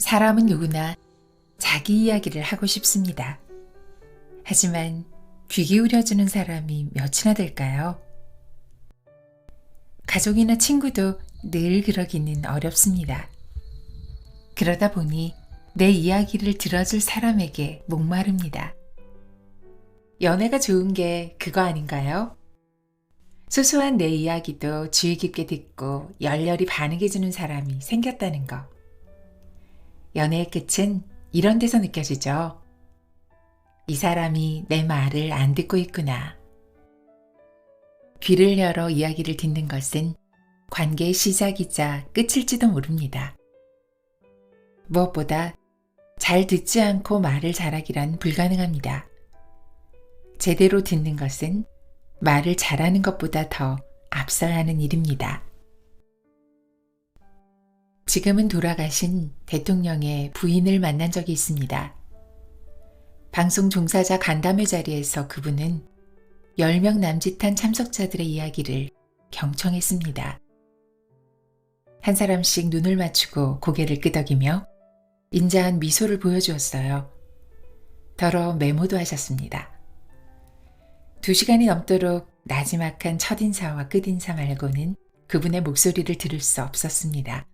사람은 누구나 자기 이야기를 하고 싶습니다. 하지만 귀 기울여주는 사람이 몇이나 될까요? 가족이나 친구도 늘 그러기는 어렵습니다. 그러다 보니 내 이야기를 들어줄 사람에게 목마릅니다. 연애가 좋은 게 그거 아닌가요? 소소한 내 이야기도 주의 깊게 듣고 열렬히 반응해주는 사람이 생겼다는 거. 연애의 끝은 이런 데서 느껴지죠. 이 사람이 내 말을 안 듣고 있구나. 귀를 열어 이야기를 듣는 것은 관계의 시작이자 끝일지도 모릅니다. 무엇보다 잘 듣지 않고 말을 잘하기란 불가능합니다. 제대로 듣는 것은 말을 잘하는 것보다 더 앞서야 하는 일입니다. 지금은 돌아가신 대통령의 부인을 만난 적이 있습니다. 방송 종사자 간담회 자리에서 그분은 10명 남짓한 참석자들의 이야기를 경청했습니다. 한 사람씩 눈을 맞추고 고개를 끄덕이며 인자한 미소를 보여주었어요. 더러 메모도 하셨습니다. 2시간이 넘도록 나지막한 첫인사와 끝인사 말고는 그분의 목소리를 들을 수 없었습니다.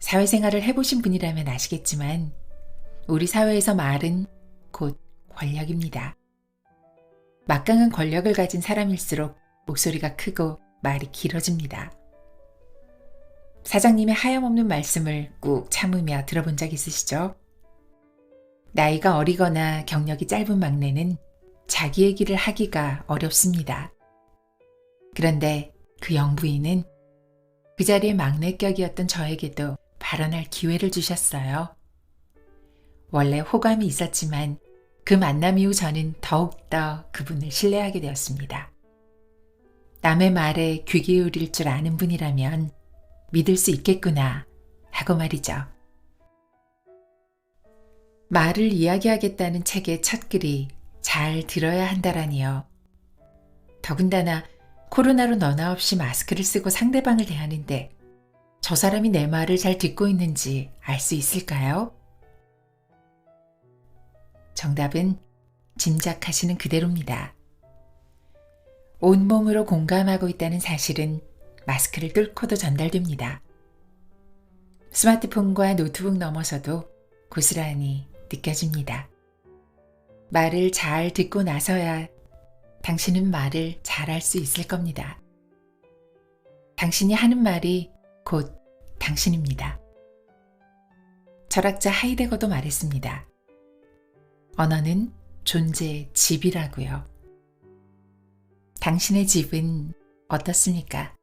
사회생활을 해보신 분이라면 아시겠지만 우리 사회에서 말은 곧 권력입니다. 막강한 권력을 가진 사람일수록 목소리가 크고 말이 길어집니다. 사장님의 하염없는 말씀을 꾹 참으며 들어본 적 있으시죠? 나이가 어리거나 경력이 짧은 막내는 자기 얘기를 하기가 어렵습니다. 그런데 그 영부인은 그 자리에 막내격이었던 저에게도 발언할 기회를 주셨어요. 원래 호감이 있었지만 그 만남 이후 저는 더욱더 그분을 신뢰하게 되었습니다. 남의 말에 귀 기울일 줄 아는 분이라면 믿을 수 있겠구나 하고 말이죠. 말을 이야기하겠다는 책의 첫 글이 잘 들어야 한다라니요. 더군다나 코로나로 너나 없이 마스크를 쓰고 상대방을 대하는데 저 사람이 내 말을 잘 듣고 있는지 알 수 있을까요? 정답은 짐작하시는 그대로입니다. 온몸으로 공감하고 있다는 사실은 마스크를 뚫고도 전달됩니다. 스마트폰과 노트북 넘어서도 고스란히 느껴집니다. 말을 잘 듣고 나서야 당신은 말을 잘할 수 있을 겁니다. 당신이 하는 말이 곧 당신입니다. 철학자 하이데거도 말했습니다. 언어는 존재의 집이라고요. 당신의 집은 어떻습니까?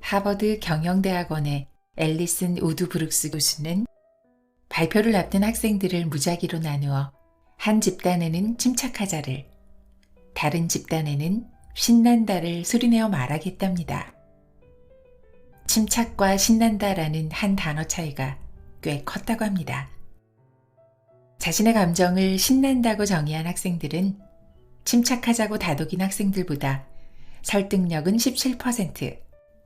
하버드 경영대학원의 앨리슨 우드 브룩스 교수는 발표를 앞둔 학생들을 무작위로 나누어 한 집단에는 침착하자를, 다른 집단에는 신난다를 소리내어 말하겠답니다. 침착과 신난다라는 한 단어 차이가 꽤 컸다고 합니다. 자신의 감정을 신난다고 정의한 학생들은 침착하자고 다독인 학생들보다 설득력은 17%,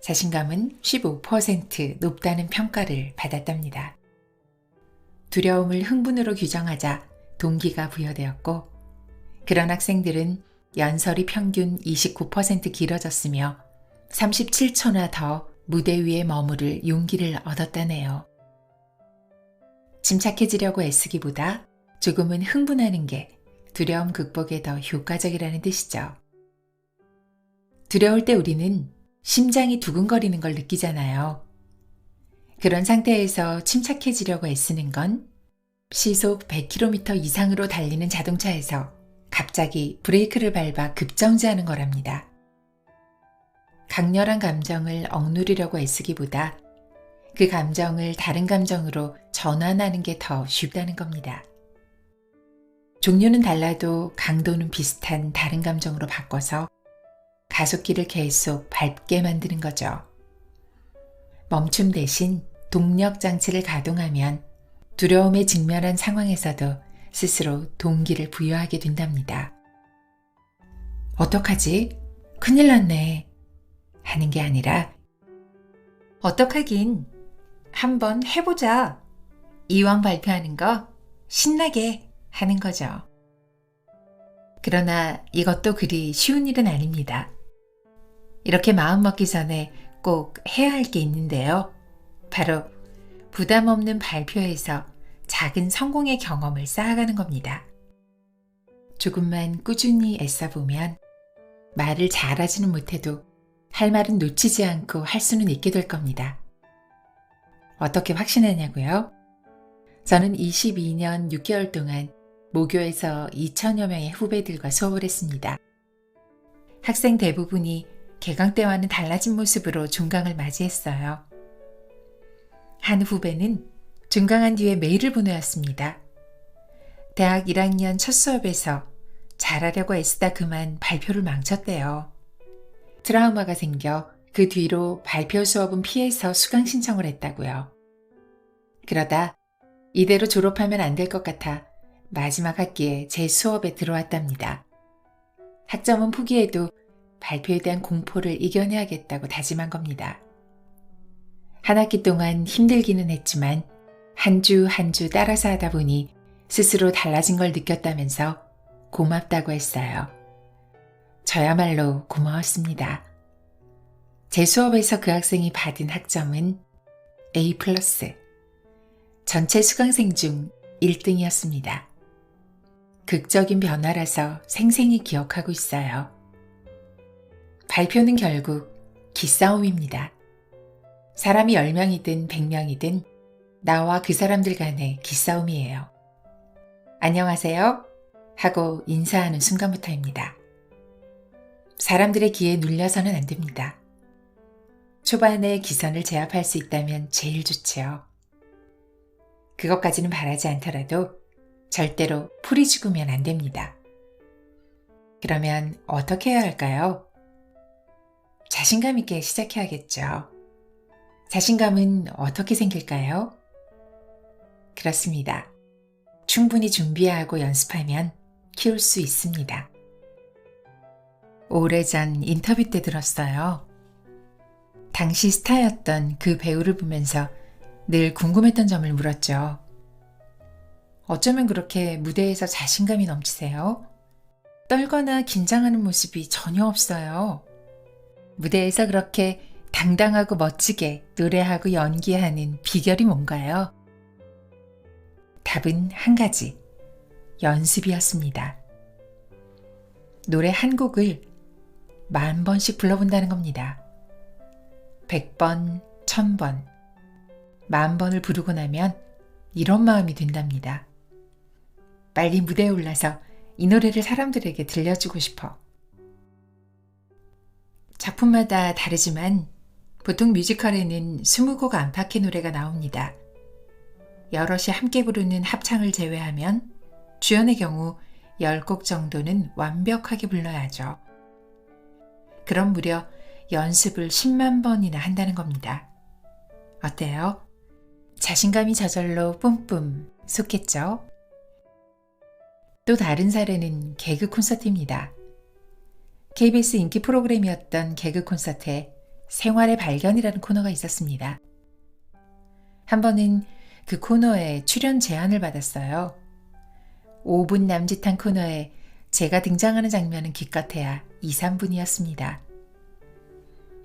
자신감은 15% 높다는 평가를 받았답니다. 두려움을 흥분으로 규정하자 동기가 부여되었고, 그런 학생들은 연설이 평균 29% 길어졌으며 37초나 더 무대 위에 머무를 용기를 얻었다네요. 침착해지려고 애쓰기보다 조금은 흥분하는 게 두려움 극복에 더 효과적이라는 뜻이죠. 두려울 때 우리는 심장이 두근거리는 걸 느끼잖아요. 그런 상태에서 침착해지려고 애쓰는 건 시속 100km 이상으로 달리는 자동차에서 갑자기 브레이크를 밟아 급정지하는 거랍니다. 강렬한 감정을 억누르려고 애쓰기보다 그 감정을 다른 감정으로 전환하는 게 더 쉽다는 겁니다. 종류는 달라도 강도는 비슷한 다른 감정으로 바꿔서 가속기를 계속 밟게 만드는 거죠. 멈춤 대신 동력 장치를 가동하면 두려움에 직면한 상황에서도 스스로 동기를 부여하게 된답니다. 어떡하지? 큰일 났네. 하는 게 아니라 어떡하긴 한번 해보자. 이왕 발표하는 거 신나게 하는 거죠. 그러나 이것도 그리 쉬운 일은 아닙니다. 이렇게 마음 먹기 전에 꼭 해야 할 게 있는데요. 바로 부담 없는 발표에서 작은 성공의 경험을 쌓아가는 겁니다. 조금만 꾸준히 애써보면 말을 잘하지는 못해도 할 말은 놓치지 않고 할 수는 있게 될 겁니다. 어떻게 확신하냐고요? 저는 22년 6개월 동안 모교에서 2,000여 명의 후배들과 수업을 했습니다. 학생 대부분이 개강 때와는 달라진 모습으로 중강을 맞이했어요. 한 후배는 중강한 뒤에 메일을 보내왔습니다. 대학 1학년 첫 수업에서 잘하려고 애쓰다 그만 발표를 망쳤대요. 트라우마가 생겨 그 뒤로 발표 수업은 피해서 수강 신청을 했다고요. 그러다 이대로 졸업하면 안 될 것 같아 마지막 학기에 제 수업에 들어왔답니다. 학점은 포기해도 발표에 대한 공포를 이겨내야겠다고 다짐한 겁니다. 한 학기 동안 힘들기는 했지만 한 주 한 주 따라서 하다 보니 스스로 달라진 걸 느꼈다면서 고맙다고 했어요. 저야말로 고마웠습니다. 제 수업에서 그 학생이 받은 학점은 A+, 전체 수강생 중 1등이었습니다. 극적인 변화라서 생생히 기억하고 있어요. 발표는 결국 기싸움입니다. 사람이 10명이든 100명이든 나와 그 사람들 간의 기싸움이에요. 안녕하세요 하고 인사하는 순간부터입니다. 사람들의 기에 눌려서는 안 됩니다. 초반에 기선을 제압할 수 있다면 제일 좋지요. 그것까지는 바라지 않더라도 절대로 풀이 죽으면 안 됩니다. 그러면 어떻게 해야 할까요? 자신감 있게 시작해야겠죠. 자신감은 어떻게 생길까요? 그렇습니다. 충분히 준비하고 연습하면 키울 수 있습니다. 오래전 인터뷰 때 들었어요. 당시 스타였던 그 배우를 보면서 늘 궁금했던 점을 물었죠. 어쩌면 그렇게 무대에서 자신감이 넘치세요? 떨거나 긴장하는 모습이 전혀 없어요. 무대에서 그렇게 당당하고 멋지게 노래하고 연기하는 비결이 뭔가요? 답은 한 가지, 연습이었습니다. 노래 한 곡을 10,000번씩 불러본다는 겁니다. 100번, 1000번, 10,000번을 부르고 나면 이런 마음이 든답니다. 빨리 무대에 올라서 이 노래를 사람들에게 들려주고 싶어. 작품마다 다르지만 보통 뮤지컬에는 20곡 안팎의 노래가 나옵니다. 여럿이 함께 부르는 합창을 제외하면 주연의 경우 10곡 정도는 완벽하게 불러야죠. 그럼 무려 연습을 10만 번이나 한다는 겁니다. 어때요? 자신감이 저절로 뿜뿜 솟겠죠? 또 다른 사례는 개그 콘서트입니다. KBS 인기 프로그램이었던 개그 콘서트에 생활의 발견이라는 코너가 있었습니다. 한 번은 그 코너에 출연 제안을 받았어요. 5분 남짓한 코너에 제가 등장하는 장면은 기껏해야 2, 3분이었습니다.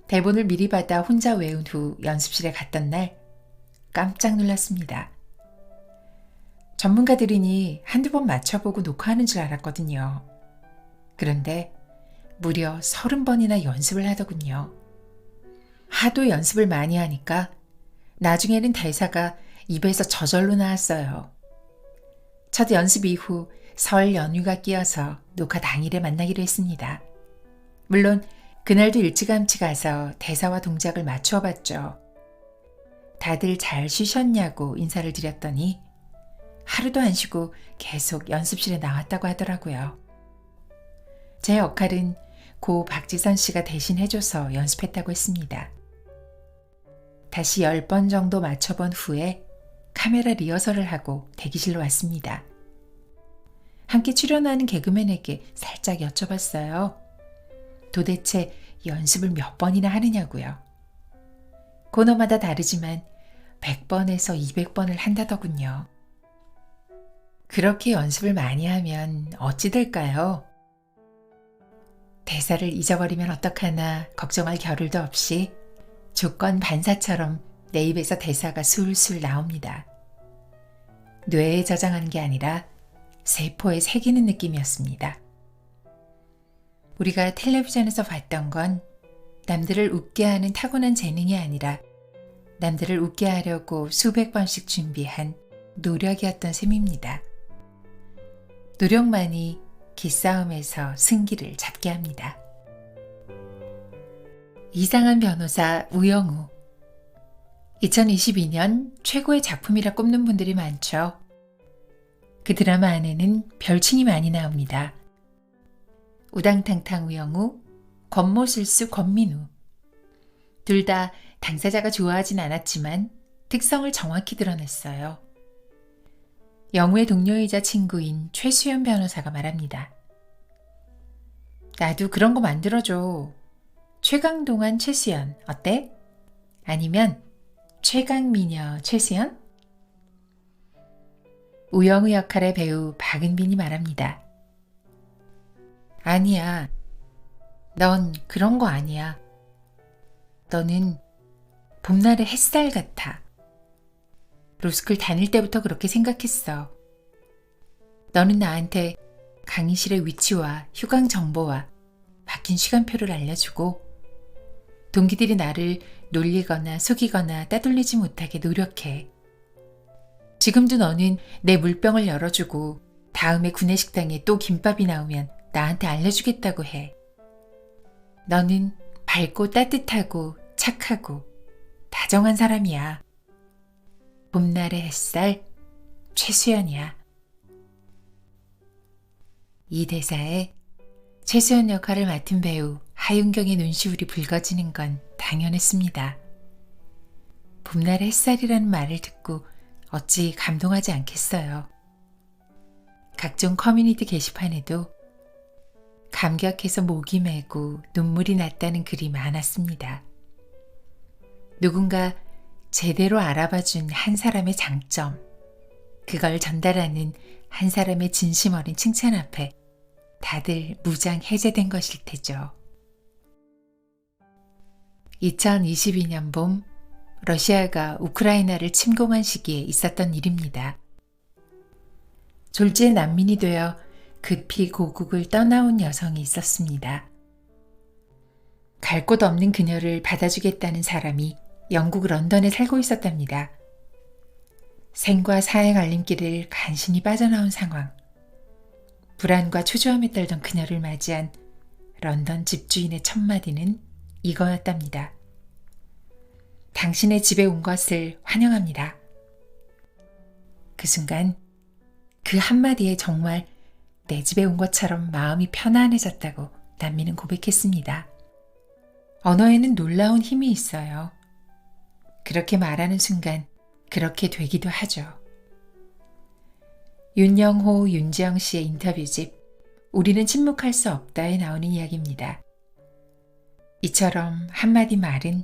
대본을 미리 받아 혼자 외운 후 연습실에 갔던 날 깜짝 놀랐습니다. 전문가들이니 한두 번 맞춰보고 녹화하는 줄 알았거든요. 그런데 무려 30번이나 연습을 하더군요. 하도 연습을 많이 하니까 나중에는 대사가 입에서 저절로 나왔어요. 첫 연습 이후 설 연휴가 끼어서 녹화 당일에 만나기로 했습니다. 물론 그날도 일찌감치 가서 대사와 동작을 맞추어 봤죠. 다들 잘 쉬셨냐고 인사를 드렸더니 하루도 안 쉬고 계속 연습실에 나왔다고 하더라고요. 제 역할은 고 박지선 씨가 대신 해줘서 연습했다고 했습니다. 다시 10번 정도 맞춰본 후에 카메라 리허설을 하고 대기실로 왔습니다. 함께 출연하는 개그맨에게 살짝 여쭤봤어요. 도대체 연습을 몇 번이나 하느냐고요. 코너마다 다르지만 100번에서 200번을 한다더군요. 그렇게 연습을 많이 하면 어찌 될까요? 대사를 잊어버리면 어떡하나 걱정할 겨를도 없이 조건 반사처럼 내 입에서 대사가 술술 나옵니다. 뇌에 저장하는 게 아니라 세포에 새기는 느낌이었습니다. 우리가 텔레비전에서 봤던 건 남들을 웃게 하는 타고난 재능이 아니라 남들을 웃게 하려고 수백 번씩 준비한 노력이었던 셈입니다. 노력만이 기싸움에서 승기를 잡게 합니다. 이상한 변호사 우영우. 2022년 최고의 작품이라 꼽는 분들이 많죠. 그 드라마 안에는 별칭이 많이 나옵니다. 우당탕탕 우영우, 권모술수 권민우. 둘 다 당사자가 좋아하진 않았지만 특성을 정확히 드러냈어요. 영우의 동료이자 친구인 최수연 변호사가 말합니다. 나도 그런 거 만들어줘. 최강동안 최수연 어때? 아니면 최강미녀 최수연? 우영우 역할의 배우 박은빈이 말합니다. 아니야. 넌 그런 거 아니야. 너는 봄날의 햇살 같아. 로스쿨 다닐 때부터 그렇게 생각했어. 너는 나한테 강의실의 위치와 휴강 정보와 바뀐 시간표를 알려주고 동기들이 나를 놀리거나 속이거나 따돌리지 못하게 노력해. 지금도 너는 내 물병을 열어주고 다음에 구내식당에 또 김밥이 나오면 나한테 알려주겠다고 해. 너는 밝고 따뜻하고 착하고 다정한 사람이야. 봄날의 햇살 최수연이야. 이 대사에 최수연 역할을 맡은 배우 하윤경의 눈시울이 붉어지는 건 당연했습니다. 봄날의 햇살이라는 말을 듣고 어찌 감동하지 않겠어요. 각종 커뮤니티 게시판에도 감격해서 목이 메고 눈물이 났다는 글이 많았습니다. 누군가 제대로 알아봐준 한 사람의 장점, 그걸 전달하는 한 사람의 진심 어린 칭찬 앞에 다들 무장 해제된 것일 테죠. 2022년 봄 러시아가 우크라이나를 침공한 시기에 있었던 일입니다. 졸지에 난민이 되어 급히 고국을 떠나온 여성이 있었습니다. 갈 곳 없는 그녀를 받아주겠다는 사람이 영국 런던에 살고 있었답니다. 생과 사의 갈림길을 간신히 빠져나온 상황. 불안과 초조함에 떨던 그녀를 맞이한 런던 집주인의 첫마디는 이거였답니다. 당신의 집에 온 것을 환영합니다. 그 순간 그 한마디에 정말 내 집에 온 것처럼 마음이 편안해졌다고 난민은 고백했습니다. 언어에는 놀라운 힘이 있어요. 그렇게 말하는 순간 그렇게 되기도 하죠. 윤영호, 윤지영 씨의 인터뷰집 우리는 침묵할 수 없다에 나오는 이야기입니다. 이처럼 한마디 말은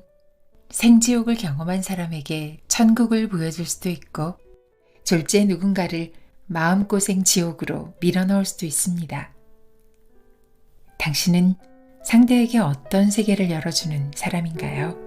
생지옥을 경험한 사람에게 천국을 보여줄 수도 있고 졸지에 누군가를 마음고생 지옥으로 밀어넣을 수도 있습니다. 당신은 상대에게 어떤 세계를 열어주는 사람인가요?